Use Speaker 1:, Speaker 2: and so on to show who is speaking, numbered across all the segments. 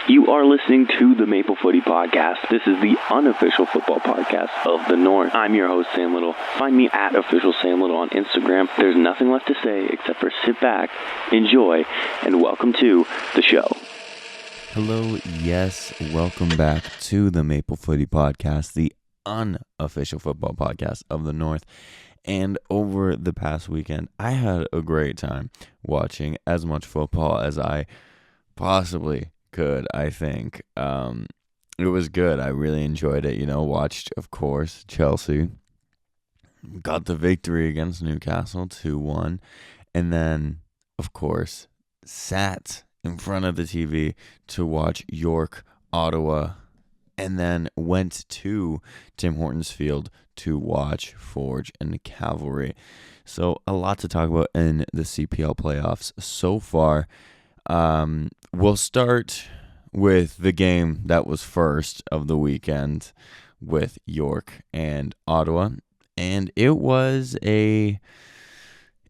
Speaker 1: You are listening to the Maple Footy Podcast. This is the unofficial football podcast of the North. I'm your host, Sam Little. Find me at official Sam Little on Instagram. There's nothing left to say except for sit back, enjoy, and welcome to the show.
Speaker 2: Hello, yes, welcome back to the Maple Footy Podcast, the unofficial football podcast of the North. And over the past weekend, I had a great time watching as much football as I possibly could, I think. It was good. I really enjoyed it. Watched, of course, Chelsea got the victory against Newcastle 2-1. And then, of course, sat in front of the TV to watch York, Ottawa, and then went to Tim Hortons Field to watch Forge and Cavalry. So a lot to talk about in the CPL playoffs so far. We'll start with the game that was first of the weekend with York and Ottawa, and it was a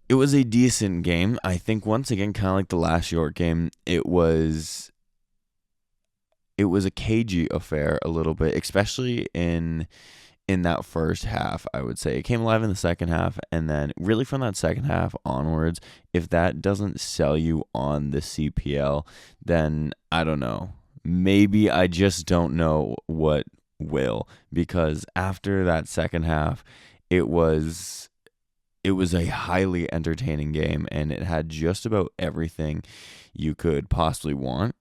Speaker 2: decent game. I think once again, kind of like the last York game, it was a cagey affair a little bit, especially in that first half. I would say it came alive in the second half, and then really from that second half onwards, if that doesn't sell you on the CPL, then I don't know. Maybe I just don't know what will, because after that second half, it was a highly entertaining game, and it had just about everything you could possibly want.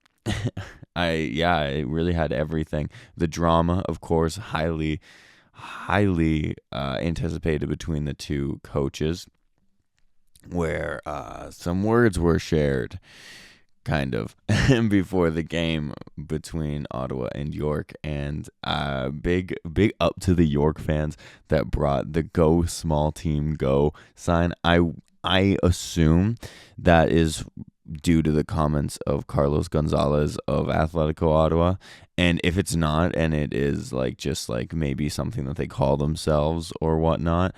Speaker 2: It really had everything. The drama, of course, highly anticipated between the two coaches, where some words were shared kind of before the game between Ottawa and York, and big up to the York fans that brought the "Go Small Team Go" sign. I assume that is due to the comments of Carlos Gonzalez of Atletico Ottawa, and if it's not, and it is just maybe something that they call themselves or whatnot,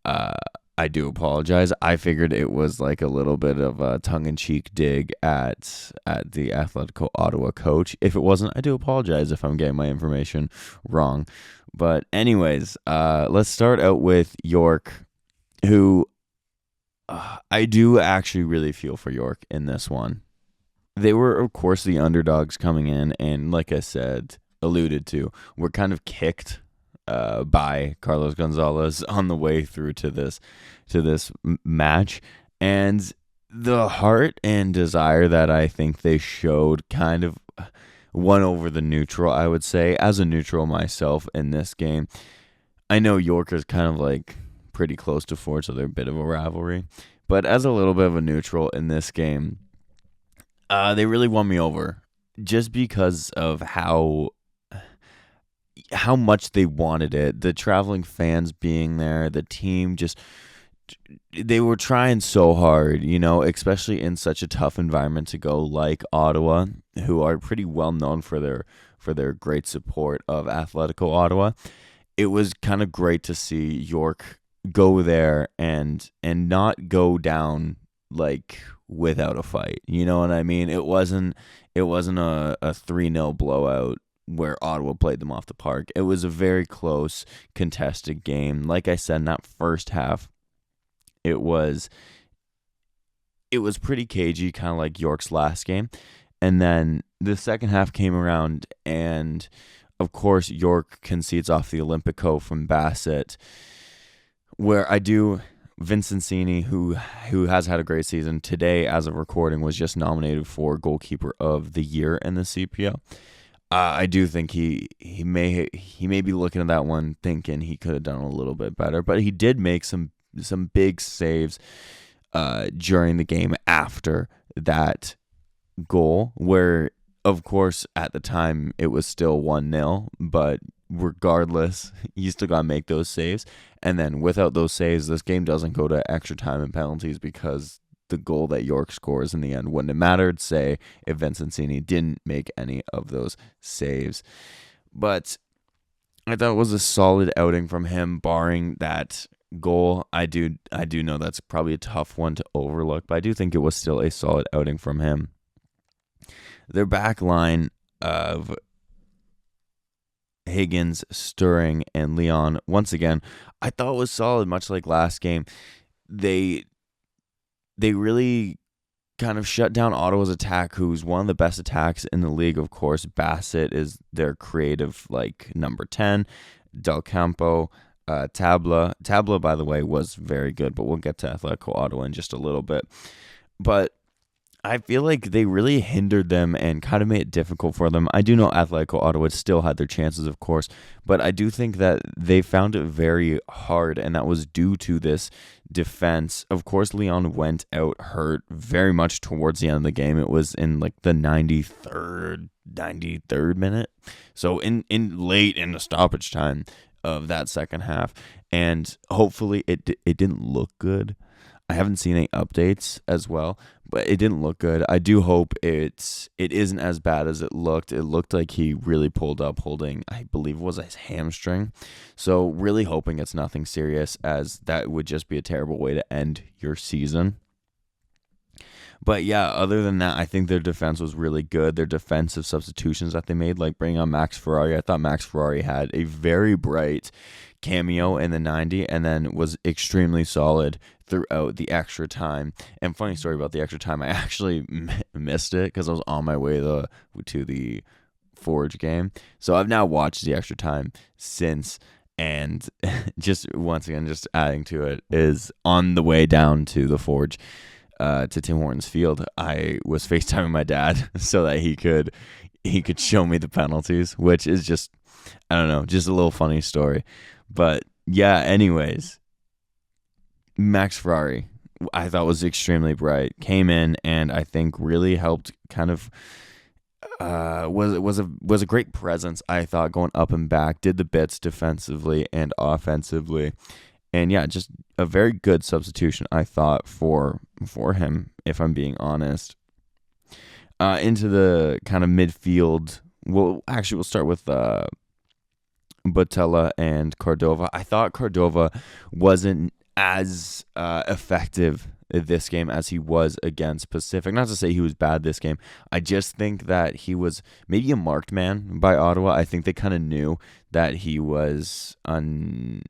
Speaker 2: I do apologize. I figured it was a little bit of a tongue-in-cheek dig at the Atletico Ottawa coach. If it wasn't, I do apologize if I'm getting my information wrong. But anyways, let's start out with York, who I do actually really feel for York in this one. They were, of course, the underdogs coming in, and like I said, alluded to, were kind of kicked by Carlos Gonzalez on the way through to this match, and the heart and desire that I think they showed kind of won over the neutral. I would say, as a neutral myself in this game, I know York is kind of pretty close to Forge, so they're a bit of a rivalry, but as a little bit of a neutral in this game, they really won me over just because of how much they wanted it. The traveling fans being there, the team they were trying so hard, especially in such a tough environment to go like Ottawa, who are pretty well known for their great support of Atletico Ottawa. It was kind of great to see York go there and not go down without a fight. You know what I mean? It wasn't a 3-0 blowout where Ottawa played them off the park. It was a very close, contested game. Like I said, in that first half, it was pretty cagey, kind of like York's last game. And then the second half came around, and of course, York concedes off the Olympico from Bassett, where Vincenzini, who has had a great season today, as of recording, was just nominated for goalkeeper of the year in the CPL. I do think he may be looking at that one thinking he could have done a little bit better, but he did make some big saves during the game after that goal, where of course at the time it was still 1-0, but regardless, you still got to make those saves. And then without those saves, this game doesn't go to extra time and penalties, because the goal that York scores in the end wouldn't have mattered, say, if Vincenzini didn't make any of those saves. But I thought it was a solid outing from him, barring that goal. I do know that's probably a tough one to overlook, but I do think it was still a solid outing from him. Their back line, of Higgins, Stirring, and Leon, once again, I thought was solid, much like last game. They really kind of shut down Ottawa's attack, who's one of the best attacks in the league. Of course, Bassett is their creative, number 10. Del Campo, Tabla, by the way, was very good, but we'll get to Atletico Ottawa in just a little bit. But I feel like they really hindered them and kind of made it difficult for them. I do know Atletico Ottawa still had their chances, of course, but I do think that they found it very hard, and that was due to this defense. Of course, Leon went out hurt very much towards the end of the game. It was in the 93rd minute, so in late in the stoppage time of that second half, and hopefully it didn't look good. I haven't seen any updates as well, but it didn't look good. I do hope it isn't as bad as it looked. It looked like he really pulled up holding, I believe it was his hamstring. So really hoping it's nothing serious, as that would just be a terrible way to end your season. But yeah, other than that, I think their defense was really good. Their defensive substitutions that they made, like bringing on Max Ferrari, I thought Max Ferrari had a very bright cameo in the 90 and then was extremely solid throughout the extra time. And funny story about the extra time, I actually missed it because I was on my way to the Forge game. So I've now watched the extra time since, and just once again, just adding to it, is on the way down to the Forge, to Tim Hortons Field, I was FaceTiming my dad so that he could show me the penalties, which is just, I don't know, just a little funny story. But yeah, anyways, Max Ferrari, I thought was extremely bright, came in and I think really helped kind of was a great presence, I thought, going up and back, did the bits defensively and offensively. And yeah, just a very good substitution, I thought, for him, if I'm being honest. Into the kind of midfield, we'll start with Botella and Cordova. I thought Cordova wasn't as effective this game as he was against Pacific. Not to say he was bad this game. I just think that he was maybe a marked man by Ottawa. I think they kind of knew that he was an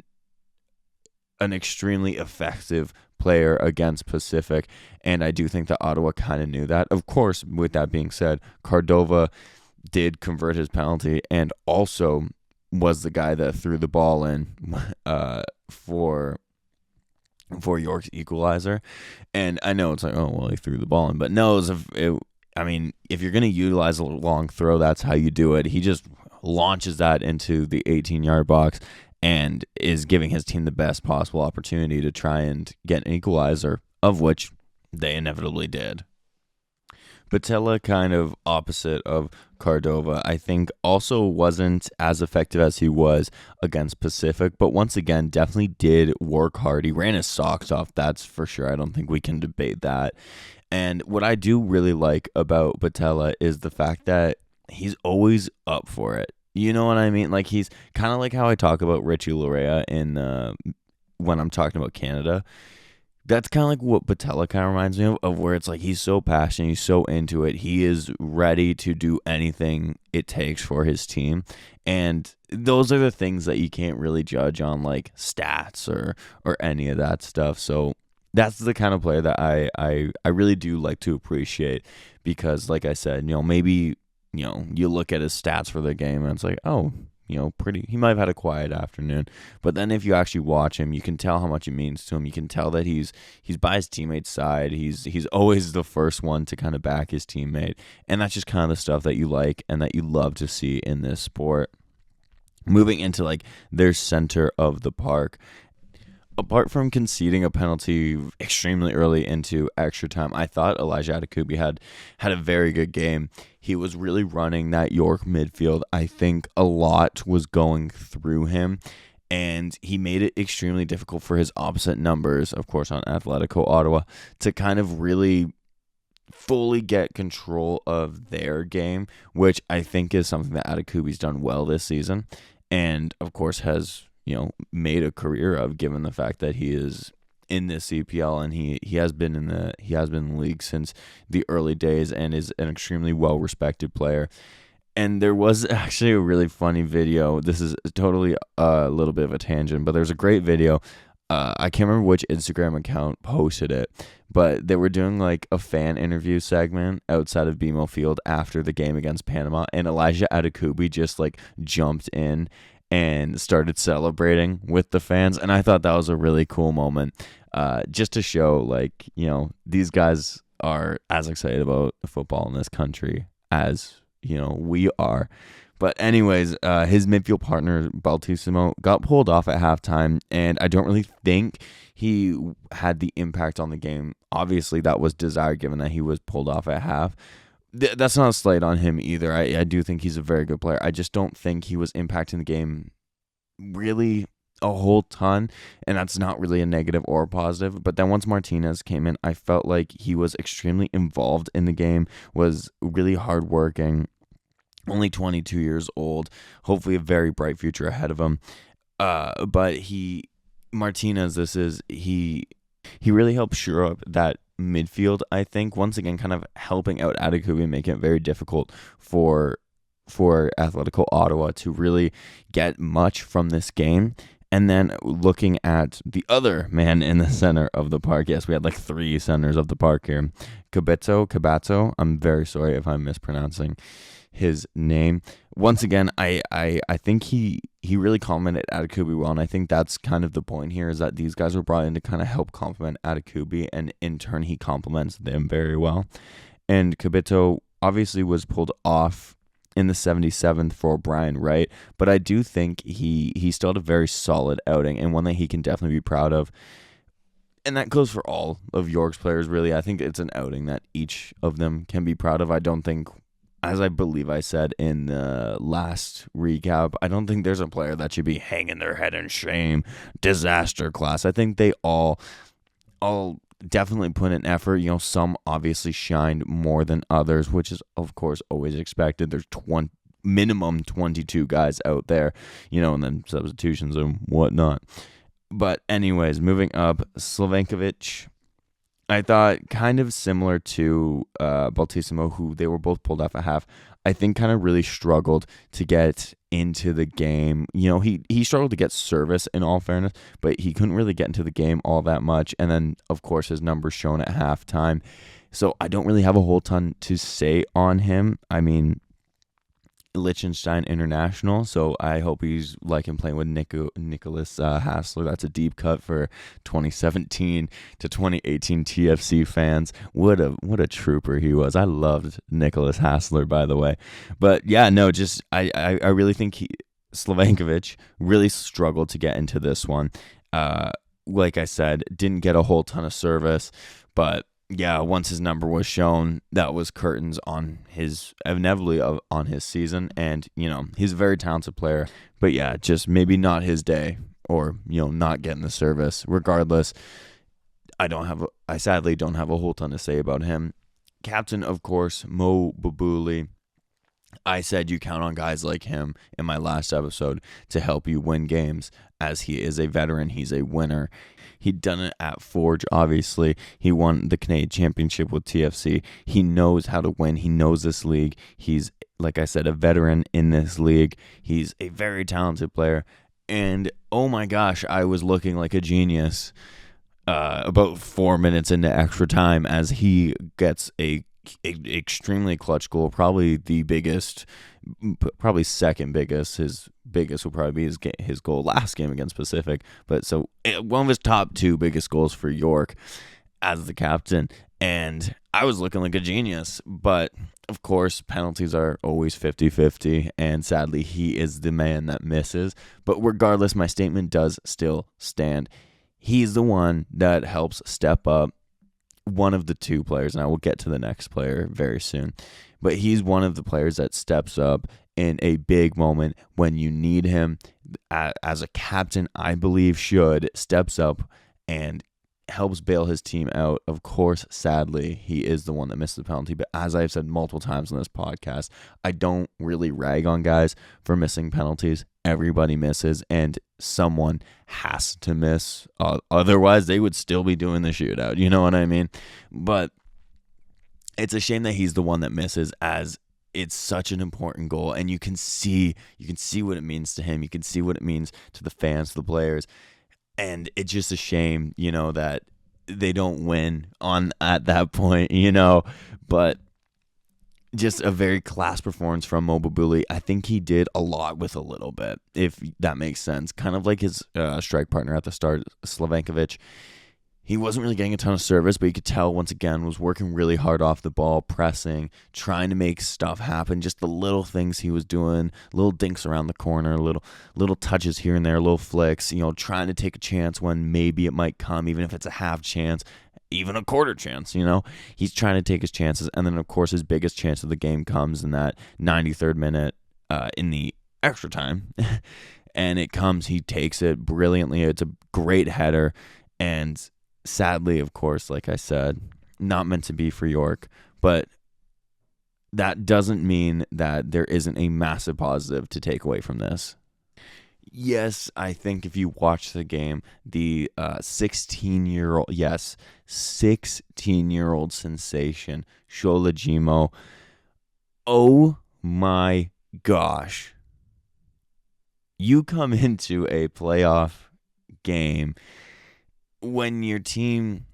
Speaker 2: extremely effective player against Pacific, and I do think that Ottawa kind of knew that. Of course, with that being said, Cordova did convert his penalty and also was the guy that threw the ball in for York's equalizer. And I know it's like, oh, well, he threw the ball in, but no, if you're going to utilize a long throw, that's how you do it. He just launches that into the 18-yard box and is giving his team the best possible opportunity to try and get an equalizer, of which they inevitably did. Botella, kind of opposite of Cordova, I think also wasn't as effective as he was against Pacific, but once again, definitely did work hard. He ran his socks off, that's for sure. I don't think we can debate that. And what I do really like about Botella is the fact that he's always up for it. You know what I mean? Like, he's kind of like how I talk about Richie Larea when I'm talking about Canada. That's kind of like what Botella kind of reminds me of where it's like he's so passionate, he's so into it, he is ready to do anything it takes for his team. And those are the things that you can't really judge on, like stats or any of that stuff. So that's the kind of player that I really do like to appreciate, because like I said, maybe you look at his stats for the game and it's like, oh, he might have had a quiet afternoon. But then if you actually watch him, you can tell how much it means to him. You can tell that he's by his teammate's side. He's always the first one to kind of back his teammate. And that's just kind of the stuff that you like and that you love to see in this sport. Moving into like their center of the park. Apart from conceding a penalty extremely early into extra time, I thought Elijah Adekubi had a very good game. He was really running that York midfield. I think a lot was going through him, and he made it extremely difficult for his opposite numbers, of course, on Atletico Ottawa, to kind of really fully get control of their game, which I think is something that Adekubi's done well this season, and of course has made a career of, given the fact that he is in the CPL and he has been in the league since the early days and is an extremely well respected player. And there was actually a really funny video. This is totally a little bit of a tangent, but there's a great video. I can't remember which Instagram account posted it, but they were doing like a fan interview segment outside of BMO Field after the game against Panama, and Elijah Adekubi just like jumped in and started celebrating with the fans, and I thought that was a really cool moment, just to show like, you know, these guys are as excited about football in this country as, you know, we are. But anyways, his midfield partner, Baltissimo, got pulled off at halftime, and I don't really think he had the impact on the game. Obviously, that was desired given that he was pulled off at half. That's not a slight on him either. I do think he's a very good player. I just don't think he was impacting the game really a whole ton, and that's not really a negative or a positive. But then once Martinez came in, I felt like he was extremely involved in the game, was really hardworking, only 22 years old, hopefully a very bright future ahead of him. But Martinez, he really helped shore up that midfield, I think, once again kind of helping out Adekubi and making it very difficult for Atletico Ottawa to really get much from this game. And then looking at the other man in the center of the park, yes, we had like 3 centers of the park here. Cabatzo, I'm very sorry if I'm mispronouncing his name. Once again, I think he really complimented Adekubi well, and I think that's kind of the point here, is that these guys were brought in to kind of help complement Adekubi, and in turn he compliments them very well. And Cabatzo obviously was pulled off in the 77th for Brian Wright, but I do think he still had a very solid outing, and one that he can definitely be proud of. And that goes for all of York's players, really. I think it's an outing that each of them can be proud of. I don't think, as I believe I said in the last recap, I don't think there's a player that should be hanging their head in shame, disaster class. I think they all definitely put in effort. You know, some obviously shined more than others, which is, of course, always expected. There's minimum 22 guys out there, you know, and then substitutions and whatnot. But anyways, moving up, Slavenkovic, I thought kind of similar to Baltissimo, who they were both pulled off at half. I think kind of really struggled to get into the game. You know, he struggled to get service, in all fairness, but he couldn't really get into the game all that much. And then, of course, his numbers shown at halftime. So I don't really have a whole ton to say on him. I mean, Liechtenstein international, so I hope he's liking playing with Nicholas Hassler. That's a deep cut for 2017 to 2018 TFC fans. What a trooper he was. I loved Nicholas Hassler, by the way. But yeah, no, just I really think Slavenkovic really struggled to get into this one. Like I said, didn't get a whole ton of service, but yeah, once his number was shown, that was curtains on his season. And, you know, he's a very talented player. But yeah, just maybe not his day, or, you know, not getting the service. Regardless, I sadly don't have a whole ton to say about him. Captain, of course, Mo Babuli. I said you count on guys like him in my last episode to help you win games, as he is a veteran. He's a winner. He'd done it at Forge, obviously. He won the Canadian Championship with TFC. He knows how to win. He knows this league. He's, like I said, a veteran in this league. He's a very talented player. And, oh my gosh, I was looking like a genius about 4 minutes into extra time as he gets a extremely clutch goal, probably the biggest, probably second biggest. His biggest will probably be his goal last game against Pacific, but so one of his top 2 biggest goals for York as the captain. And I was looking like a genius, but of course penalties are always 50-50, and sadly he is the man that misses. But regardless, my statement does still stand. He's the one that helps step up one of the 2 players, and I will get to the next player very soon, but he's one of the players that steps up in a big moment when you need him. As a captain, I believe steps up and helps bail his team out. Of course, sadly, he is the one that missed the penalty, but as I've said multiple times on this podcast, I don't really rag on guys for missing penalties. Everybody misses, and someone has to miss. Otherwise, they would still be doing the shootout. You know what I mean? But it's a shame that he's the one that misses, as it's such an important goal, and you can see what it means to him. You can see what it means to the fans, to the players, and it's just a shame, that they don't win at that point, but just a very class performance from Maple Footy. I think he did a lot with a little bit, if that makes sense. Kind of like his strike partner at the start, Slavenkovic. He wasn't really getting a ton of service, but you could tell, once again, was working really hard off the ball, pressing, trying to make stuff happen. Just the little things he was doing, little dinks around the corner, little touches here and there, little flicks, trying to take a chance when maybe it might come, even if it's a half chance, even a quarter chance, He's trying to take his chances, and then, of course, his biggest chance of the game comes in that 93rd minute in the extra time. And it comes, he takes it brilliantly. It's a great header, and sadly, of course, like I said, not meant to be for York, but that doesn't mean that there isn't a massive positive to take away from this. Yes, I think if you watch the game, the 16-year-old sensation, Shola, oh my gosh. You come into a playoff game when your team,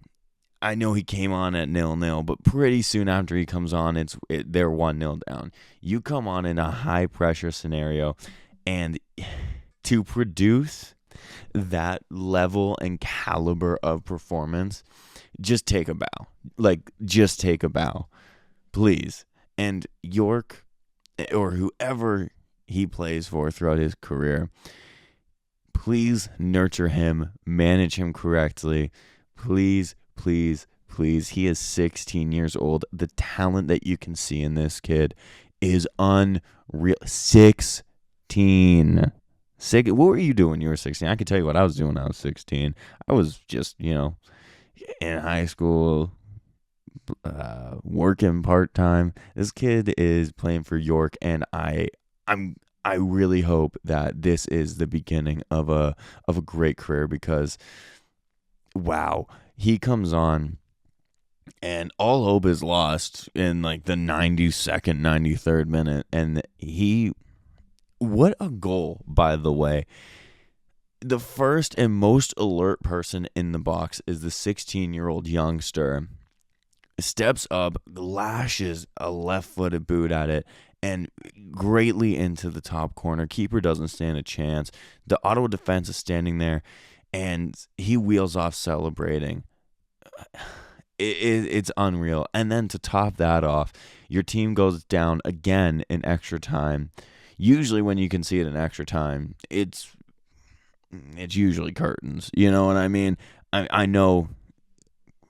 Speaker 2: I know he came on at 0-0, but pretty soon after he comes on, they're 1-0 down. You come on in a high-pressure scenario, and to produce that level and caliber of performance, just take a bow. Just take a bow, please. And York, or whoever he plays for throughout his career, please nurture him, manage him correctly. Please, please, please. He is 16 years old. The talent that you can see in this kid is unreal. 16. What were you doing when you were 16? I can tell you what I was doing when I was 16. I was just, in high school, working part-time. This kid is playing for York, and I really hope that this is the beginning of a great career, because wow, he comes on and all hope is lost in the 92nd, 93rd minute, and what a goal, by the way. The first and most alert person in the box is the 16-year-old youngster. Steps up, lashes a left-footed boot at it, and greatly into the top corner. Keeper doesn't stand a chance. The Ottawa defense is standing there, and he wheels off celebrating. It's unreal. And then to top that off, your team goes down again in extra time. Usually when you can see it in extra time, it's usually curtains. You know what I mean? I know,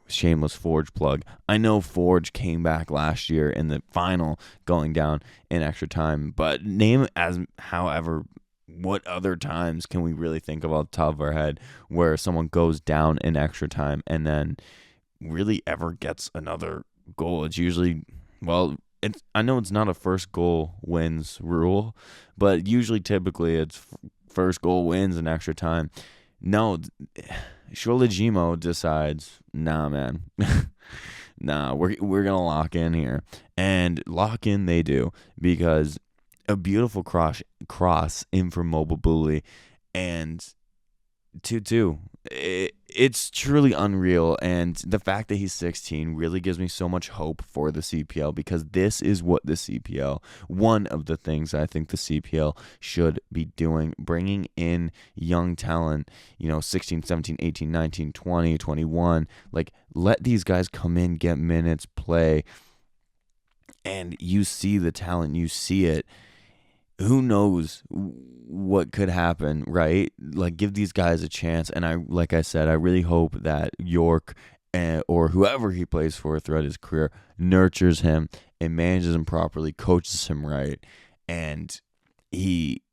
Speaker 2: shameless Forge plug, I know Forge came back last year in the final going down in extra time, but name as however, what other times can we really think of off the top of our head where someone goes down in extra time and then really ever gets another goal? It's usually, I know it's not a first goal wins rule, but usually typically it's first goal wins in extra time. No, Shola decides, nah, man. Nah, we're going to lock in here. And lock in they do, because a beautiful cross in for Maple Footy, and 2-2. It's truly unreal, and the fact that he's 16 really gives me so much hope for the CPL, because this is what the CPL, one of the things I think the CPL should be doing, bringing in young talent, 16, 17, 18, 19, 20, 21, let these guys come in, get minutes, play, and you see the talent, you see it. Who knows what could happen, right? Give these guys a chance. And like I said, I really hope that York or whoever he plays for throughout his career nurtures him and manages him properly, coaches him right, and he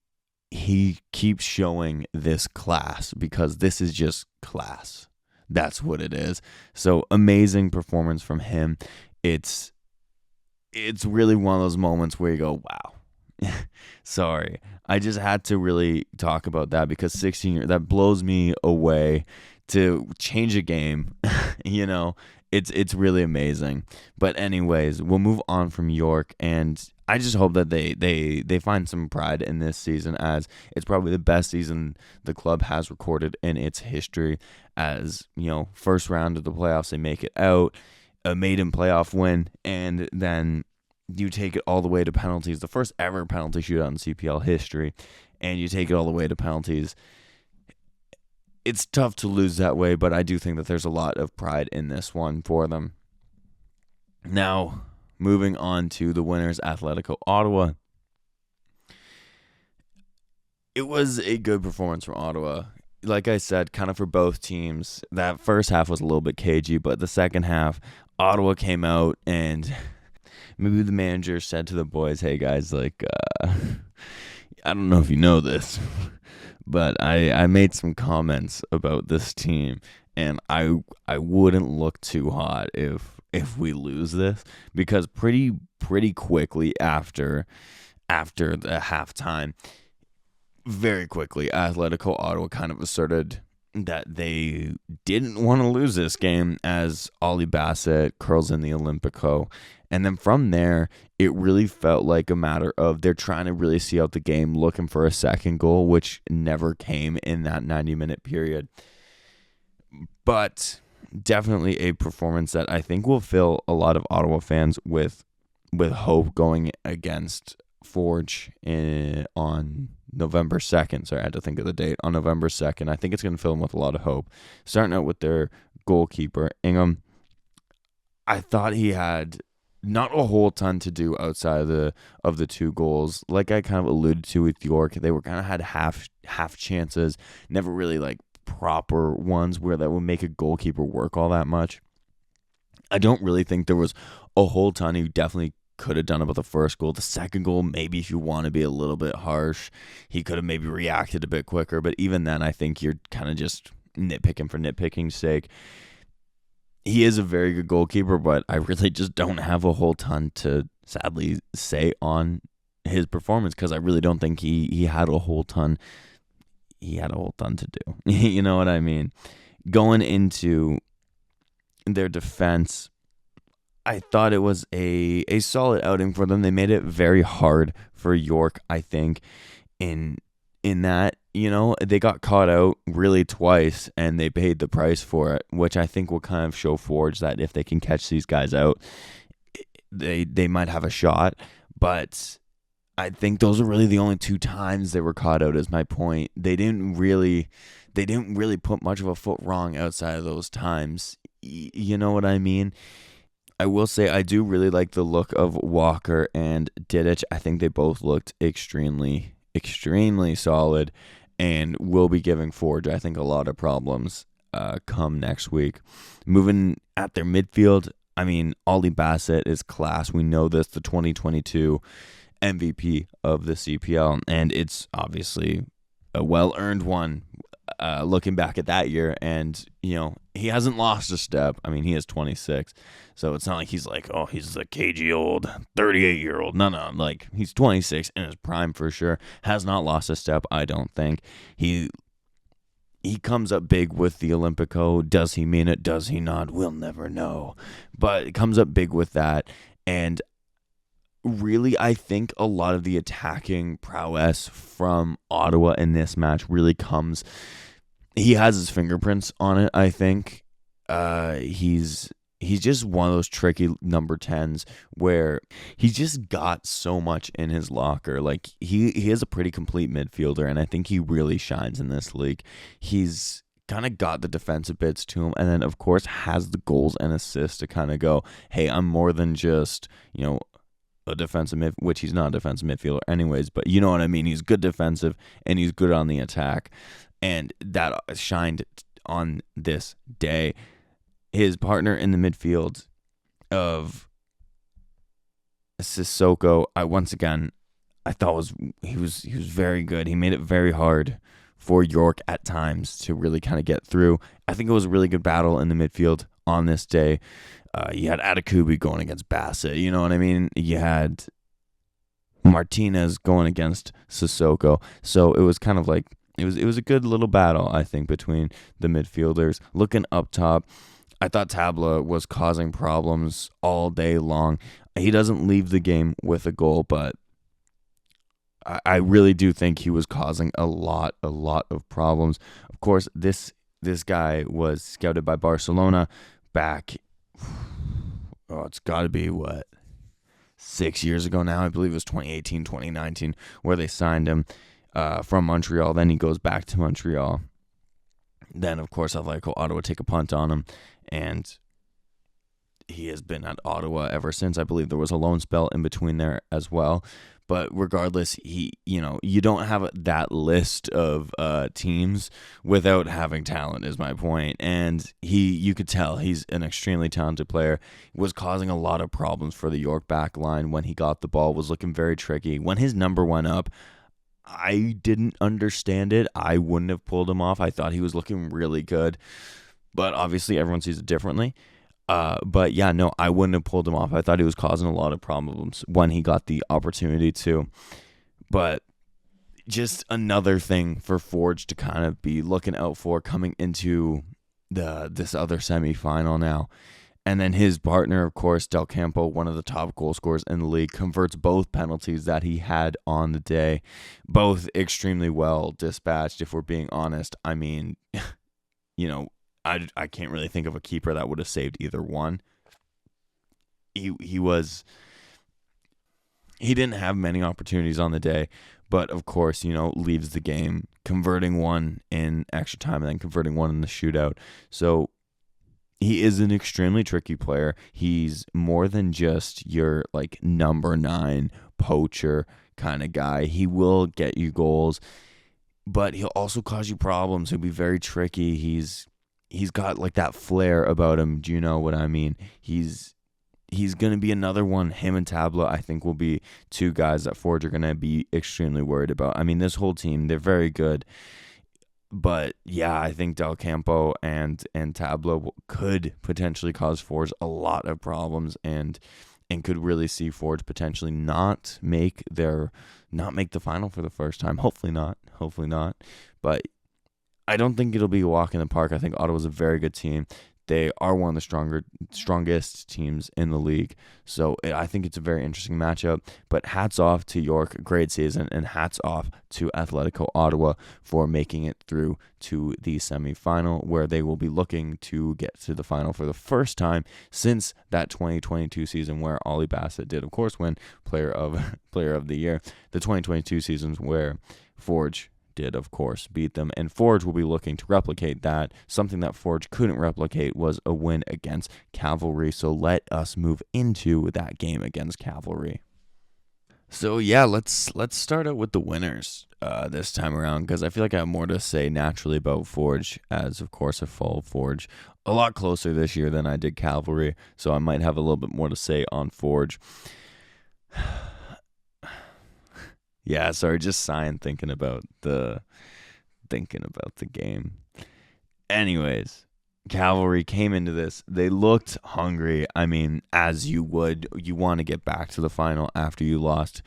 Speaker 2: keeps showing this class, because this is just class. That's what it is. So amazing performance from him. It's really one of those moments where you go, wow. Sorry, I just had to really talk about that, because 16 years, that blows me away to change a game, It's really amazing. But anyways, we'll move on from York, and I just hope that they find some pride in this season, as it's probably the best season the club has recorded in its history. As first round of the playoffs, they make it out, a maiden playoff win, and then you take it all the way to penalties, the first ever penalty shootout in CPL history, and you take it all the way to penalties. It's tough to lose that way, but I do think that there's a lot of pride in this one for them. Now, moving on to the winners, Atletico Ottawa. It was a good performance from Ottawa. Like I said, kind of for both teams. That first half was a little bit cagey, but the second half, Ottawa came out, and maybe the manager said to the boys, hey guys, I don't know if you know this, but I made some comments about this team, and I wouldn't look too hot if we lose this, because pretty quickly after the halftime, very quickly, Atletico Ottawa kind of asserted that they didn't want to lose this game, as Ollie Bassett curls in the Olympico. And then from there, it really felt like a matter of they're trying to really see out the game, looking for a second goal, which never came in that 90-minute period. But definitely a performance that I think will fill a lot of Ottawa fans with hope going against Forge on November 2nd. Sorry, I had to think of the date. On November 2nd. I think it's going to fill them with a lot of hope. Starting out with their goalkeeper, Ingham. I thought he had not a whole ton to do outside of the two goals. Like I kind of alluded to with York, they were kind of had half chances, never really like proper ones where that would make a goalkeeper work all that much. I don't really think there was a whole ton he definitely could have done about the first goal. The second goal, maybe if you want to be a little bit harsh, he could have maybe reacted a bit quicker. But even then, I think you're kind of just nitpicking for nitpicking's sake. He is a very good goalkeeper, but I really just don't have a whole ton to sadly say on his performance, because I really don't think he had a whole ton. He had a whole ton to do. You know what I mean? Going into their defense, I thought it was a solid outing for them. They made it very hard for York, I think, in that, they got caught out really twice, and they paid the price for it, which I think will kind of show Forge that if they can catch these guys out, they might have a shot. But I think those are really the only two times they were caught out, is my point. They didn't really put much of a foot wrong outside of those times. You know what I mean? I will say I do really like the look of Walker and Didic. I think they both looked extremely solid, and will be giving Forge, I think, a lot of problems come next week. Moving at their midfield, I mean, Ollie Bassett is class. We know this, the 2022 MVP of the CPL, and it's obviously a well-earned one. Looking back at that year, and he hasn't lost a step. I mean, he is 26, so it's not like he's like, oh, he's a cagey old 38-year-old. No, like he's 26 in his prime for sure. Has not lost a step, I don't think. He comes up big with the Olympico. Does he mean it? Does he not? We'll never know. But it comes up big with that, and really, I think a lot of the attacking prowess from Ottawa in this match really comes. He has his fingerprints on it, I think. He's just one of those tricky number 10s where he's just got so much in his locker. Like, he is a pretty complete midfielder, and I think he really shines in this league. He's kind of got the defensive bits to him, and then, of course, has the goals and assists to kind of go, hey, I'm more than just, a defensive which he's not a defensive midfielder anyways, but you know what I mean. He's good defensive, and he's good on the attack, and that shined on this day. His partner in the midfield of Sissoko, I thought he was very good. He made it very hard for York at times to really kind of get through. I think it was a really good battle in the midfield on this day. You had Atakubi going against Bassett, you know what I mean? You had Martinez going against Sissoko. So it was kind of like, it was a good little battle, I think, between the midfielders. Looking up top, I thought Tabla was causing problems all day long. He doesn't leave the game with a goal, but I really do think he was causing a lot of problems. Of course, this guy was scouted by Barcelona back, it's got to be, 6 years ago now. I believe it was 2018, 2019, where they signed him from Montreal. Then he goes back to Montreal. Then, of course, Atletico Ottawa take a punt on him, and he has been at Ottawa ever since. I believe there was a loan spell in between there as well. But regardless, you don't have that list of teams without having talent, is my point. And you could tell he's an extremely talented player. Was causing a lot of problems for the York back line when he got the ball. Was looking very tricky. When his number went up, I didn't understand it. I wouldn't have pulled him off. I thought he was looking really good. But obviously everyone sees it differently. But yeah, no, I wouldn't have pulled him off. I thought he was causing a lot of problems when he got the opportunity to. But just another thing for Forge to kind of be looking out for coming into this other semifinal now. And then his partner, of course, Del Campo, one of the top goal scorers in the league, converts both penalties that he had on the day. Both extremely well dispatched, if we're being honest. I mean, I can't really think of a keeper that would have saved either one. He didn't have many opportunities on the day, but of course, leaves the game, converting one in extra time and then converting one in the shootout. So he is an extremely tricky player. He's more than just your number 9 poacher kind of guy. He will get you goals, but he'll also cause you problems. He'll be very tricky. He's got that flair about him. Do you know what I mean? He's going to be another one. Him and Tabla, I think, will be 2 guys that Forge are going to be extremely worried about. I mean, this whole team, they're very good. But yeah, I think Del Campo and Tabla could potentially cause Forge a lot of problems and could really see Forge potentially not make the final for the first time. Hopefully not. But I don't think it'll be a walk in the park. I think Ottawa's a very good team. They are one of the strongest teams in the league. So I think it's a very interesting matchup. But hats off to York, great season, and hats off to Atletico Ottawa for making it through to the semifinal, where they will be looking to get to the final for the first time since that 2022 season where Ollie Bassett did, of course, win Player of the Year. The 2022 seasons where Forge did, of course, beat them, and Forge will be looking to replicate that. Something that Forge couldn't replicate was a win against Cavalry, so let us move into that game against Cavalry. So yeah, let's start out with the winners this time around, because I feel like I have more to say naturally about Forge, as of course I follow Forge a lot closer this year than I did Cavalry, so I might have a little bit more to say on Forge. Yeah, sorry, just sighing thinking about the game. Anyways, Cavalry came into this. They looked hungry. I mean, as you would, you want to get back to the final after you lost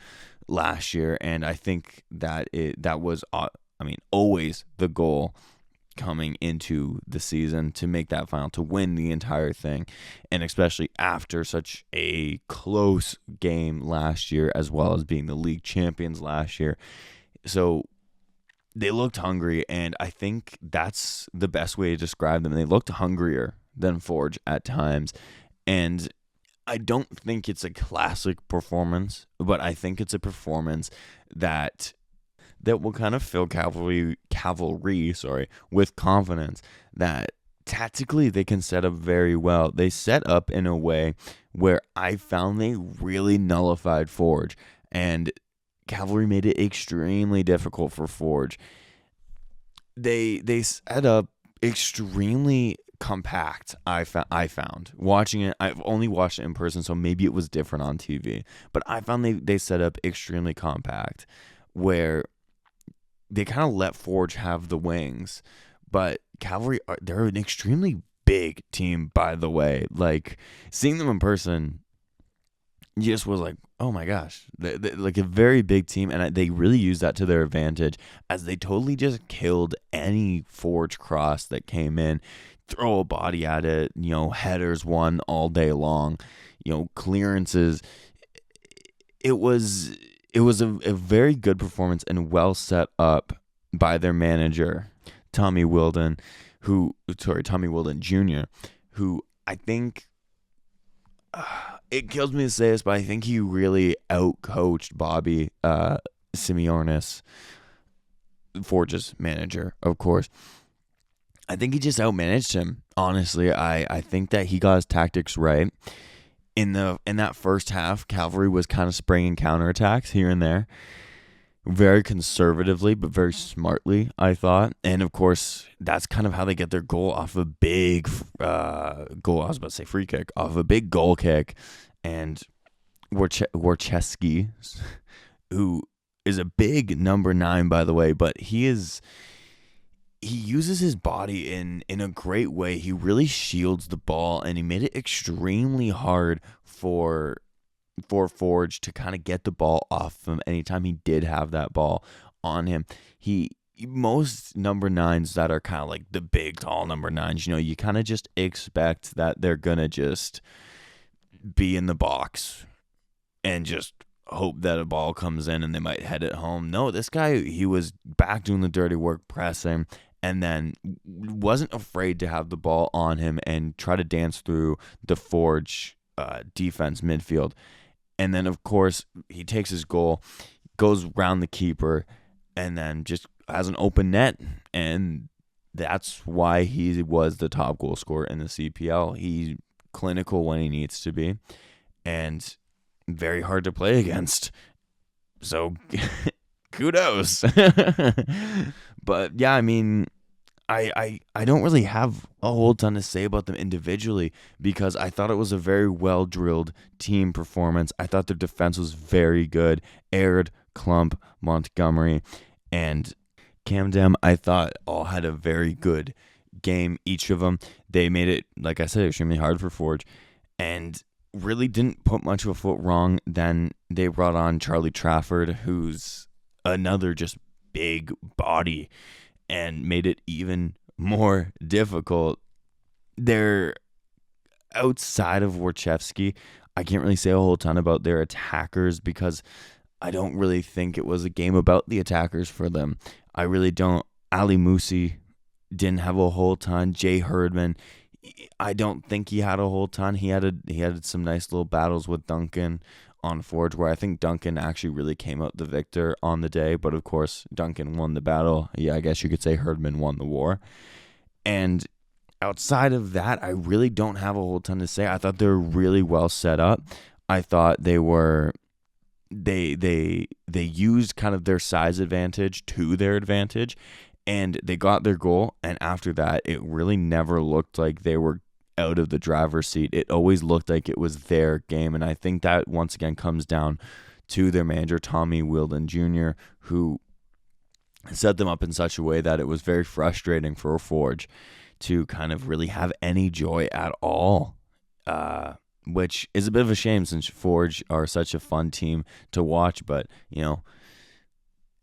Speaker 2: last year, and I think that was always the goal coming into the season, to make that final, to win the entire thing, and especially after such a close game last year, as well as being the league champions last year. So they looked hungry, and I think that's the best way to describe them. They looked hungrier than Forge at times, and I don't think it's a classic performance, but I think it's a performance that will kind of fill Cavalry, with confidence that tactically they can set up very well. They set up in a way where I found they really nullified Forge, and Cavalry made it extremely difficult for Forge. They set up extremely compact. I found watching it. I've only watched it in person, so maybe it was different on TV, but I found they set up extremely compact, where they kind of let Forge have the wings. But Cavalry, they're an extremely big team, by the way. Seeing them in person, just was like, oh my gosh, like a very big team, and they really used that to their advantage as they totally just killed any Forge cross that came in, throw a body at it, headers won all day long, clearances. It was a very good performance and well set up by their manager, Tommy Wilden Jr., who I think, it kills me to say this, but I think he really outcoached Bobby Simeonis, Forge's manager, of course. I think he just outmanaged him. Honestly, I think that he got his tactics right. In that first half, Cavalry was kind of spraying counterattacks here and there, very conservatively but very smartly, I thought. And of course, that's kind of how they get their goal, off a big goal. I was about to say free kick, off a big goal kick. And Warcheski, who is a big number 9, by the way, but he uses his body in a great way. He really shields the ball, and he made it extremely hard for Forge to kind of get the ball off him anytime he did have that ball on him. Most number 9s that are kind of like the big, tall number 9s, you kind of just expect that they're going to just be in the box and just hope that a ball comes in and they might head it home. No, this guy, he was back doing the dirty work, pressing, and then wasn't afraid to have the ball on him and try to dance through the Forge defense midfield. And then, of course, he takes his goal, goes round the keeper, and then just has an open net. And that's why he was the top goal scorer in the CPL. He's clinical when he needs to be, and very hard to play against. So, kudos. But, yeah, I mean, I don't really have a whole ton to say about them individually, because I thought it was a very well-drilled team performance. I thought their defense was very good. Aird, Klump, Montgomery, and Camden, I thought all had a very good game, each of them. They made it, like I said, extremely hard for Forge, and really didn't put much of a foot wrong. Then they brought on Charlie Trafford, who's another just big body, and made it even more difficult. They're outside of Warchevsky. I can't really say a whole ton about their attackers, because I don't really think it was a game about the attackers for them. I really don't. Ali Musi didn't have a whole ton. Jay Herdman, I don't think he had a whole ton. He had some nice little battles with Duncan on Forge, where I think Duncan actually really came out the victor on the day. But of course, Duncan won the battle. Yeah, I guess you could say Herdman won the war. And outside of that, I really don't have a whole ton to say. I thought they were really well set up. I thought they used kind of their size advantage to their advantage, and they got their goal. And after that, it really never looked like they were out of the driver's seat. It always looked like it was their game. And I think that once again comes down to their manager, Tommy Wilden Jr., who set them up in such a way that it was very frustrating for Forge to kind of really have any joy at all, which is a bit of a shame, since Forge are such a fun team to watch. But,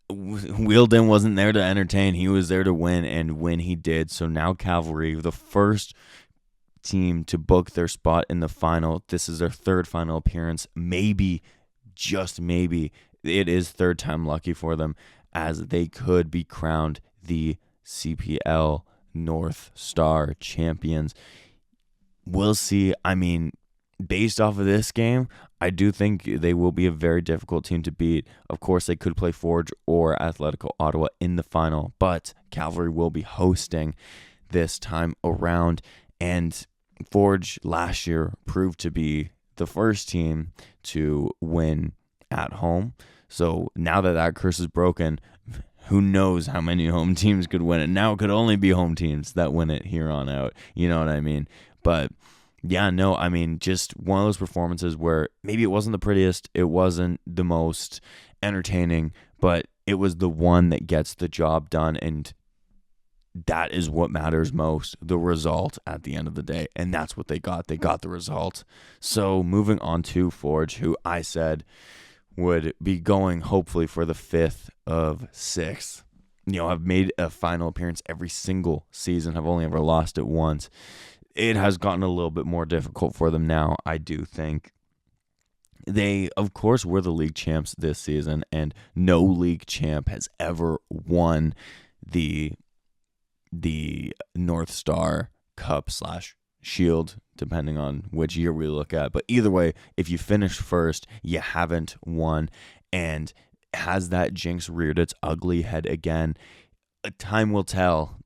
Speaker 2: Wilden wasn't there to entertain. He was there to win, and win he did. So now Cavalry, the first team to book their spot in the final. This is their third final appearance. Maybe, just maybe, it is third time lucky for them, as they could be crowned the CPL North Star champions. We'll see. I mean, based off of this game, I do think they will be a very difficult team to beat. Of course, they could play Forge or Atletico Ottawa in the final, but Cavalry will be hosting this time around. And Forge last year proved to be the first team to win at home. So now that curse is broken, who knows how many home teams could win it. Now it could only be home teams that win it here on out. You know what I mean? But yeah, no, I mean, just one of those performances where maybe it wasn't the prettiest, it wasn't the most entertaining, but it was the one that gets the job done. And that is what matters most, the result at the end of the day. And that's what they got. They got the result. So moving on to Forge, who I said would be going hopefully for the 5th of 6. Have made a final appearance every single season, have only ever lost it once. It has gotten a little bit more difficult for them now, I do think. They, of course, were the league champs this season, and no league champ has ever won the North Star Cup / Shield, depending on which year we look at. But either way, if you finish first, you haven't won. And has that jinx reared its ugly head again? Time will tell.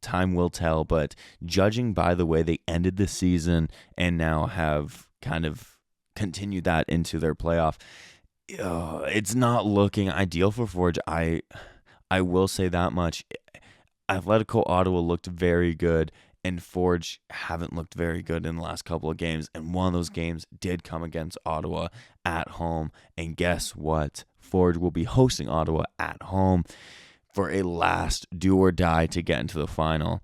Speaker 2: But judging by the way they ended the season and now have kind of continued that into their playoff, it's not looking ideal for Forge. I will say that much. Atletico Ottawa looked very good, and Forge haven't looked very good in the last couple of games. And one of those games did come against Ottawa at home. And guess what? Forge will be hosting Ottawa at home for a last do or die to get into the final.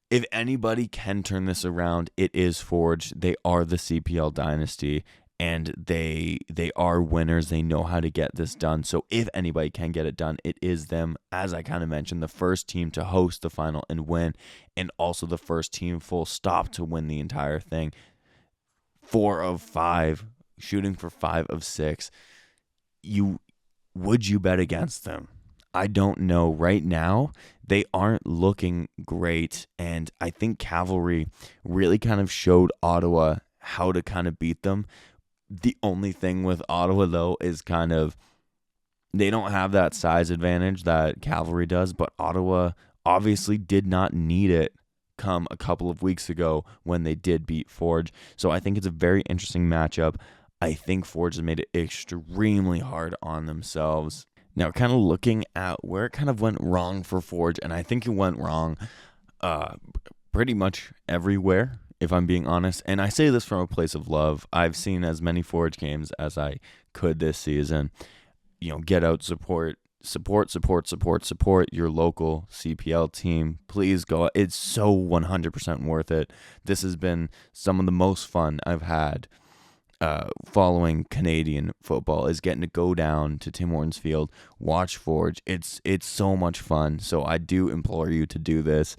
Speaker 2: If anybody can turn this around, it is Forge. They are the CPL dynasty, and they are winners. They know how to get this done. So if anybody can get it done, it is them. As I kind of mentioned, the first team to host the final and win, and also the first team full stop to win the entire thing. 4 of 5, shooting for 5 of 6. Would you bet against them? I don't know. Right now, they aren't looking great, and I think Cavalry really kind of showed Ottawa how to kind of beat them. The only thing with Ottawa, though, is kind of they don't have that size advantage that Cavalry does, but Ottawa obviously did not need it come a couple of weeks ago when they did beat Forge. So I think it's a very interesting matchup. I think Forge has made it extremely hard on themselves. Now, kind of looking at where it kind of went wrong for Forge, and I think it went wrong pretty much everywhere, if I'm being honest. And I say this from a place of love. I've seen as many Forge games as I could this season. Get out, support your local CPL team. Please go. It's so 100% worth it. This has been some of the most fun I've had following Canadian football, is getting to go down to Tim Hortons Field, watch Forge. It's so much fun. So I do implore you to do this.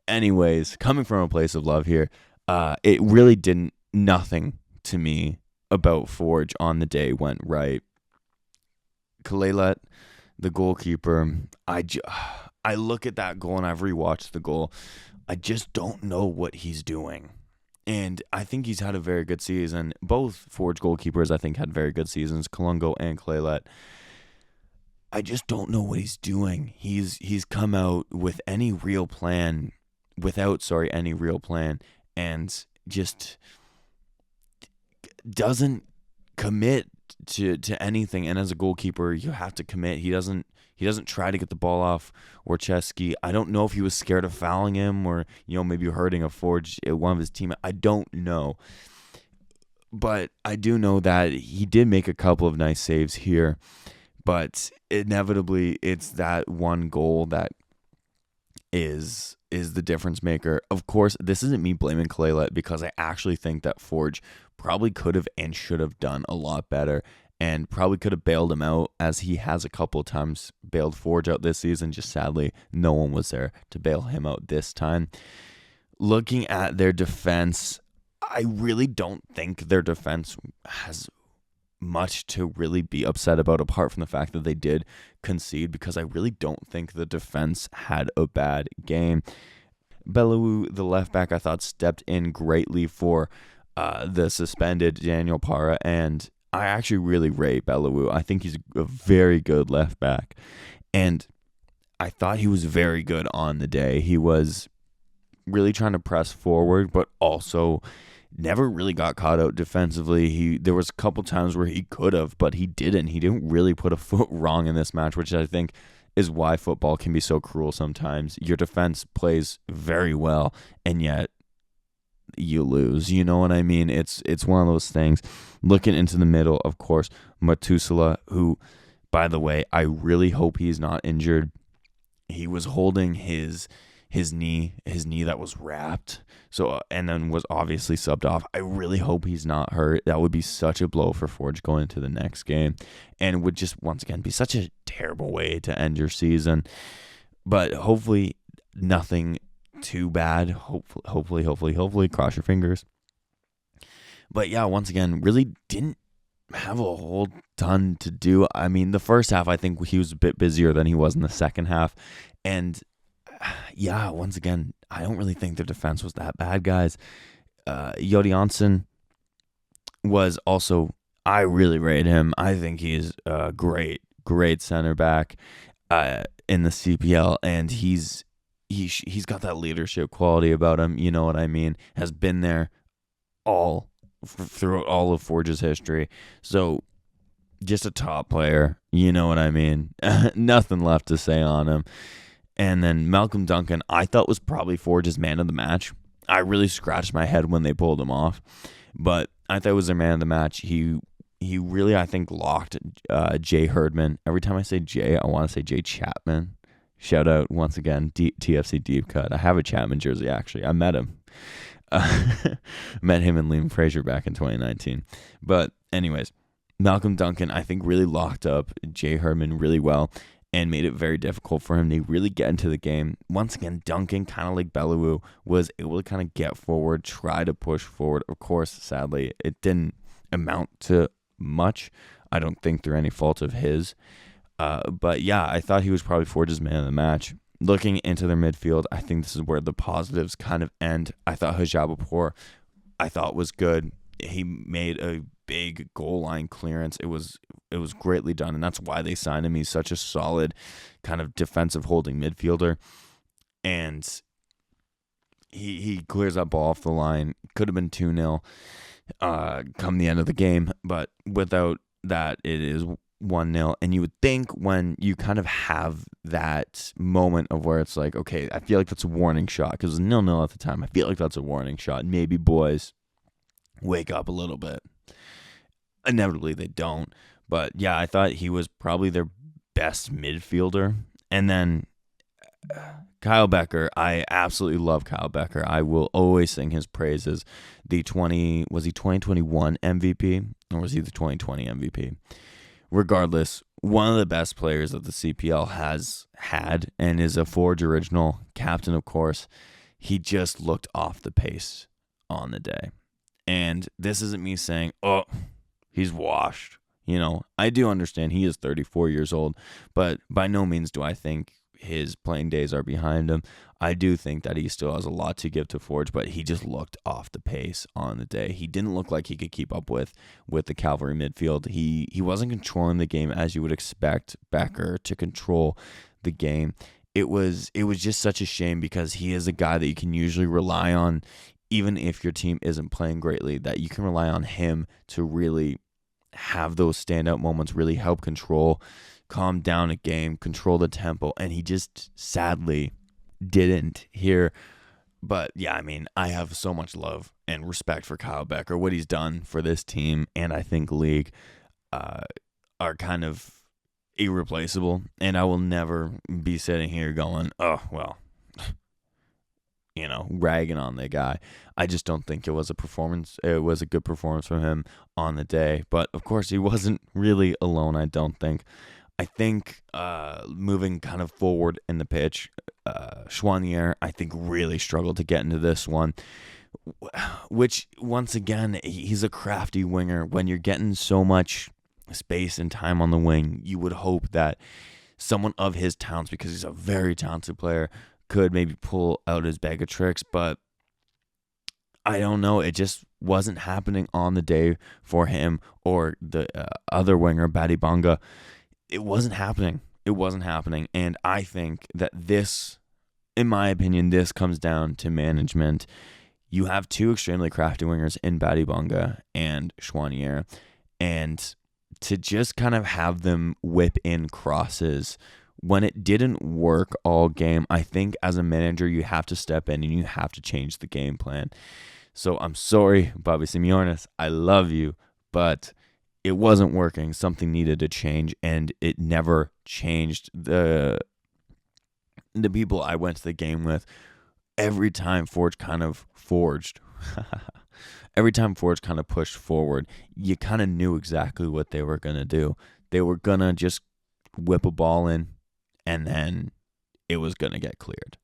Speaker 2: Anyways, coming from a place of love here, it really didn't, nothing to me about Forge on the day went right. Kalelet, the goalkeeper, I look at that goal and I've rewatched the goal. I just don't know what he's doing. And I think he's had a very good season. Both Forge goalkeepers, I think, had very good seasons, Colungo and Kalelet. I just don't know what he's doing. He's come out with any real plan, and just doesn't commit to anything. And as a goalkeeper, you have to commit. He doesn't try to get the ball off Orcheski. I don't know if he was scared of fouling him or, maybe hurting a Forge, one of his teammates. I don't know. But I do know that he did make a couple of nice saves here. But inevitably, it's that one goal that is the difference maker. Of course, this isn't me blaming Kalelet, because I actually think that Forge probably could have and should have done a lot better, and probably could have bailed him out, as he has a couple of times bailed Forge out this season. Just sadly, no one was there to bail him out this time. Looking at their defense, I really don't think their defense has much to really be upset about, apart from the fact that they did concede, because I really don't think the defense had a bad game. Bellewu, the left back, I thought stepped in greatly for the suspended Daniel Para, and I actually really rate Bellewu. I think he's a very good left back, and I thought he was very good on the day. He was really trying to press forward, but also never really got caught out defensively. There was a couple times where he could have, but he didn't. He didn't really put a foot wrong in this match, which I think is why football can be so cruel sometimes. Your defense plays very well, and yet you lose. You know what I mean? It's one of those things. Looking into the middle, of course, Matusala, who, by the way, I really hope he's not injured. He was holding his his knee that was wrapped. So and then was obviously subbed off. I really hope he's not hurt. That would be such a blow for Forge going into the next game, and would just once again be such a terrible way to end your season. But hopefully nothing too bad. Hopefully, cross your fingers. But yeah, once again, really didn't have a whole ton to do. I mean, the first half, I think he was a bit busier than he was in the second half. And yeah, once again, I don't really think their defense was that bad, guys. Yodi Janssen was also, I really rate him. I think he's a great center back in the CPL, and he's got that leadership quality about him. You know what I mean? Has been there throughout all of Forge's history. So just a top player. You know what I mean? Nothing left to say on him. And then Malcolm Duncan, I thought was probably Forge's man of the match. I really scratched my head when they pulled him off, but I thought it was their man of the match. He really, I think, locked Jay Herdman. Every time I say Jay, I want to say Jay Chapman. Shout out once again, TFC Deep Cut. I have a Chapman jersey, actually. I met him. Met him and Liam Fraser back in 2019. But anyways, Malcolm Duncan, I think, really locked up Jay Herdman really well and made it very difficult for him to really get into the game. Once again, Duncan, kind of like Bellewu, was able to kind of get forward, try to push forward. Of course, sadly, it didn't amount to much. I don't think through any fault of his. But yeah, I thought he was probably Forge's man of the match. Looking into their midfield, I think this is where the positives kind of end. I thought Hajabapur, was good. He made a big goal line clearance. It was greatly done, and that's why they signed him. He's such a solid kind of defensive holding midfielder, and he clears that ball off the line. Could have been 2-0 come the end of the game, but without that, it is 1-0. And you would think when you kind of have that moment of where it's like, okay, I feel like that's a warning shot, because it was 0-0 at the time. I feel like that's a warning shot. Maybe boys wake up a little bit. Inevitably they don't. But yeah, I thought he was probably their best midfielder. And then Kyle Becker, I absolutely love Kyle Becker. I will always sing his praises. Was he 2021 MVP or was he the 2020 MVP? Regardless, one of the best players that the CPL has had and is a Forge original, captain of course. He just looked off the pace on the day. And this isn't me saying, oh, he's washed. You know, I do understand he is 34 years old, but by no means do I think his playing days are behind him. I do think that he still has a lot to give to Forge, but he just looked off the pace on the day. He didn't look like he could keep up with the Cavalry midfield. He wasn't controlling the game as you would expect Becker to control the game. It was just such a shame, because he is a guy that you can usually rely on, even if your team isn't playing greatly, that you can rely on him to really have those standout moments, really help calm down a game, control the tempo, and he just sadly didn't here. But yeah, I mean, I have so much love and respect for Kyle Becker. What he's done for this team, and I think league, are kind of irreplaceable, and I will never be sitting here going, oh, well, you know, ragging on the guy. I just don't think it was a good performance from him on the day. But of course, he wasn't really alone, I don't think. I think moving kind of forward in the pitch, Chouanier, I think, really struggled to get into this one, which, once again, he's a crafty winger. When you're getting so much space and time on the wing, you would hope that someone of his talents, because he's a very talented player, could maybe pull out his bag of tricks, but I don't know. It just wasn't happening on the day for him or the other winger, Badibanga. It wasn't happening. And I think that this, in my opinion, this comes down to management. You have two extremely crafty wingers in Badibanga and Chouanier, and to just kind of have them whip in crosses when it didn't work all game, I think as a manager, you have to step in and you have to change the game plan. So I'm sorry, Bobby Simeonis, I love you, but it wasn't working. Something needed to change, and it never changed. The the people I went to the game with, every time Forge kind of every time Forge kind of pushed forward, you kind of knew exactly what they were going to do. They were going to just whip a ball in, and then it was going to get cleared.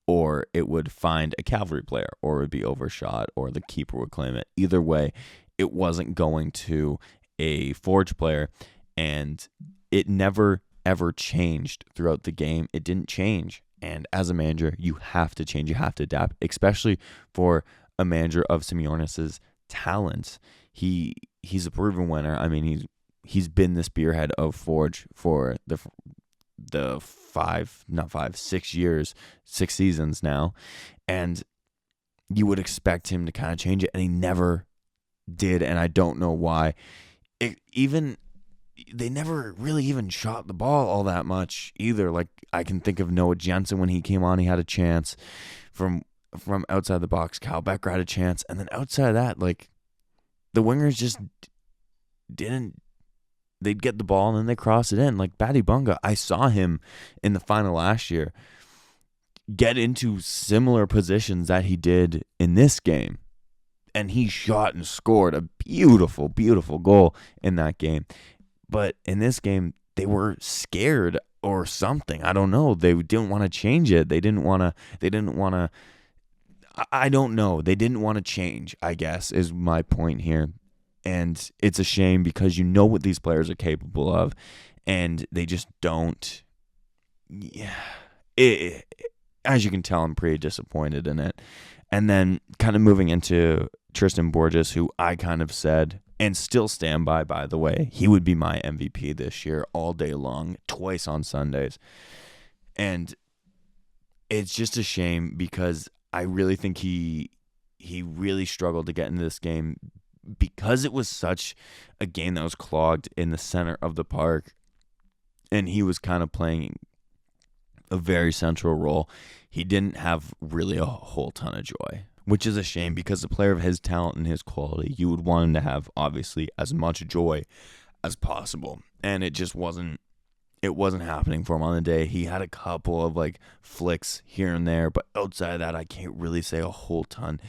Speaker 2: Or it would find a Cavalry player, or it would be overshot, or the keeper would claim it. Either way, it wasn't going to a Forge player, and it never, ever changed throughout the game. It didn't change. And as a manager, you have to change. You have to adapt, especially for a manager of Simeonis's talents. He's a proven winner. I mean, he's been the spearhead of Forge for the 6 seasons now, and you would expect him to kind of change it, and he never did, and I don't know why. They never really even shot the ball all that much either. Like, I can think of Noah Jensen when he came on, he had a chance from outside the box. Kyle Becker had a chance, and then outside of that, like, the wingers just didn't. They'd get the ball and then they cross it in. Like Batty Bunga, I saw him in the final last year get into similar positions that he did in this game. And he shot and scored a beautiful, beautiful goal in that game. But in this game, they were scared or something. I don't know. They didn't want to change it. They didn't want to, I don't know. They didn't want to change, I guess, is my point here. And it's a shame because you know what these players are capable of, and they just don't. Yeah, as you can tell, I'm pretty disappointed in it. And then kind of moving into Tristan Borges, who I kind of said, and still stand by the way, he would be my MVP this year all day long, twice on Sundays. And it's just a shame because I really think he really struggled to get into this game because it was such a game that was clogged in the center of the park, and he was kind of playing a very central role. He didn't have really a whole ton of joy, which is a shame because a player of his talent and his quality, you would want him to have obviously as much joy as possible, and it just wasn't happening for him on the day. He had a couple of like flicks here and there, but outside of that, I can't really say a whole ton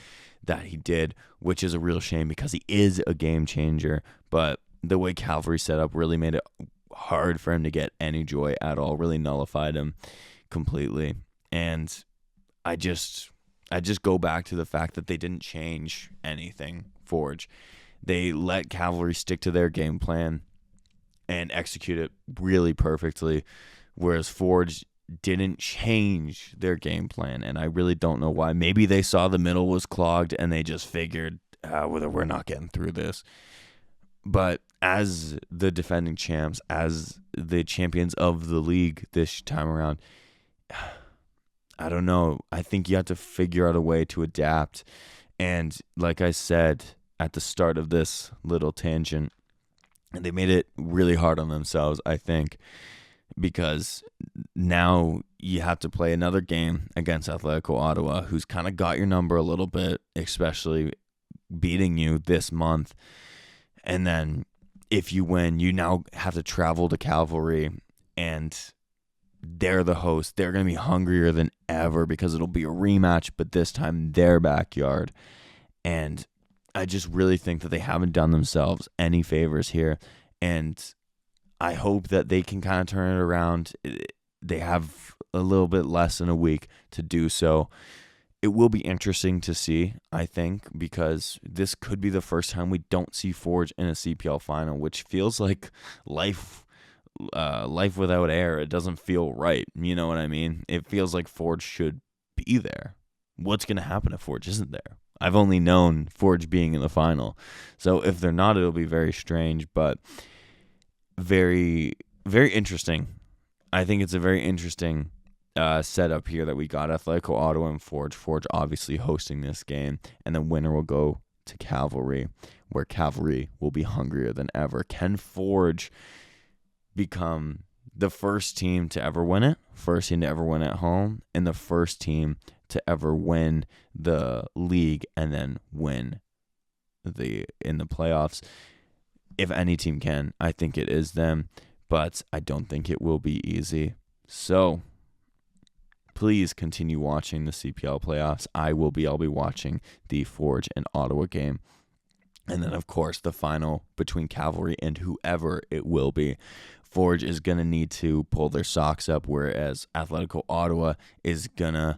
Speaker 2: that he did, which is a real shame because he is a game changer. But the way Cavalry set up really made it hard for him to get any joy at all, really nullified him completely. And I just go back to the fact that they didn't change anything, Forge. They let Cavalry stick to their game plan and execute it really perfectly, whereas Forge didn't change their game plan, and I really don't know why. Maybe they saw the middle was clogged and they just figured, we're not getting through this. But as the defending champs, as the champions of the league this time around, I don't know. I think you have to figure out a way to adapt. And like I said at the start of this little tangent, they made it really hard on themselves, I think, because now you have to play another game against Atletico Ottawa, who's kind of got your number a little bit, especially beating you this month. And then if you win, you now have to travel to Cavalry, and they're the host. They're going to be hungrier than ever because it'll be a rematch, but this time their backyard. And I just really think that they haven't done themselves any favors here. And I hope that they can kind of turn it around. They have a little bit less than a week to do so. It will be interesting to see, I think, because this could be the first time we don't see Forge in a CPL final, which feels like life without air. It doesn't feel right. You know what I mean? It feels like Forge should be there. What's going to happen if Forge isn't there? I've only known Forge being in the final. So if they're not, it'll be very strange, but very, very interesting. I think it's a very interesting setup here that we got Atletico Ottawa and Forge. Forge obviously hosting this game, and the winner will go to Cavalry, where Cavalry will be hungrier than ever. Can Forge become the first team to ever win it, first team to ever win at home, and the first team to ever win the league and then win in the playoffs? If any team can, I think it is them, but I don't think it will be easy. So please continue watching the CPL playoffs. I'll be watching the Forge and Ottawa game. And then, of course, the final between Cavalry and whoever it will be. Forge is going to need to pull their socks up, whereas Atletico Ottawa is going to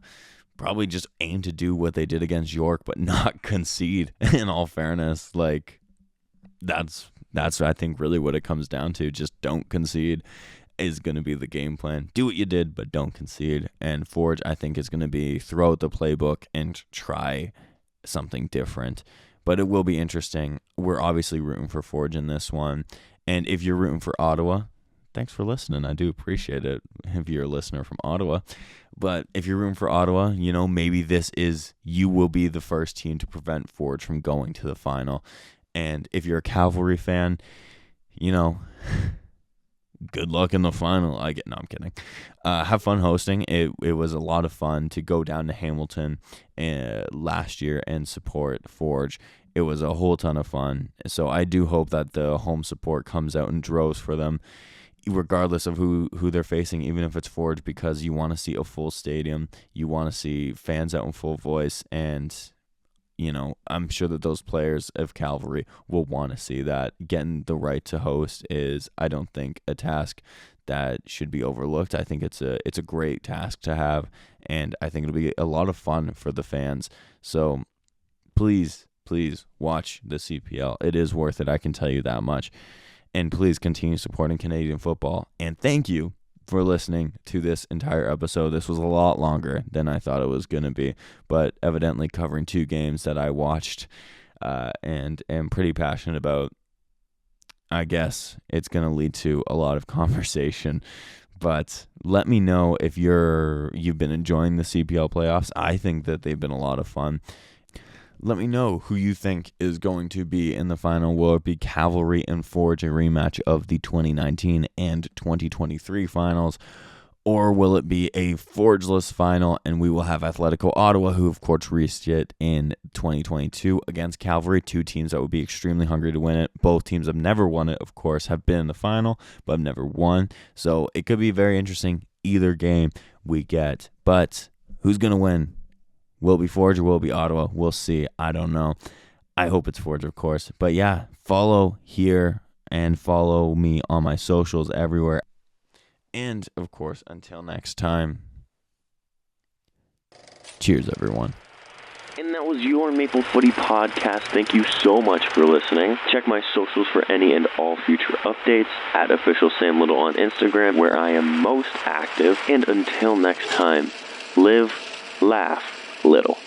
Speaker 2: probably just aim to do what they did against York, but not concede, in all fairness. Like, that's I think, really what it comes down to. Just don't concede is going to be the game plan. Do what you did, but don't concede. And Forge, I think, is going to be throw out the playbook and try something different. But it will be interesting. We're obviously rooting for Forge in this one. And if you're rooting for Ottawa, thanks for listening. I do appreciate it if you're a listener from Ottawa. But if you're rooting for Ottawa, maybe you will be the first team to prevent Forge from going to the final. And if you're a Cavalry fan, good luck in the final. No, I'm kidding. Have fun hosting. It was a lot of fun to go down to Hamilton last year and support Forge. It was a whole ton of fun. So I do hope that the home support comes out in droves for them, regardless of who they're facing, even if it's Forge, because you want to see a full stadium. You want to see fans out in full voice. And, I'm sure that those players of Cavalry will want to see that. Getting the right to host is, I don't think, a task that should be overlooked. I think it's a great task to have, and I think it'll be a lot of fun for the fans. So please watch the CPL. It is worth it, I can tell you that much. And please continue supporting Canadian football. And thank you for listening to this entire episode. This was a lot longer than I thought it was going to be, but evidently covering 2 games that I watched and am pretty passionate about. I guess it's going to lead to a lot of conversation, but let me know if you've been enjoying the CPL playoffs. I think that they've been a lot of fun. Let me know who you think is going to be in the final. Will it be Cavalry and Forge, a rematch of the 2019 and 2023 finals? Or will it be a Forgeless final and we will have Atletico Ottawa, who of course reached it in 2022 against Cavalry, 2 teams that would be extremely hungry to win it. Both teams have never won it, of course, have been in the final, but have never won. So it could be very interesting either game we get. But who's going to win? Will it be Forge or will it be Ottawa? We'll see. I don't know. I hope it's Forge, of course. But yeah, follow here and follow me on my socials everywhere. And, of course, until next time, cheers, everyone.
Speaker 1: And that was your Maple Footy Podcast. Thank you so much for listening. Check my socials for any and all future updates at Official Sam Little on Instagram, where I am most active. And until next time, live, laugh, little.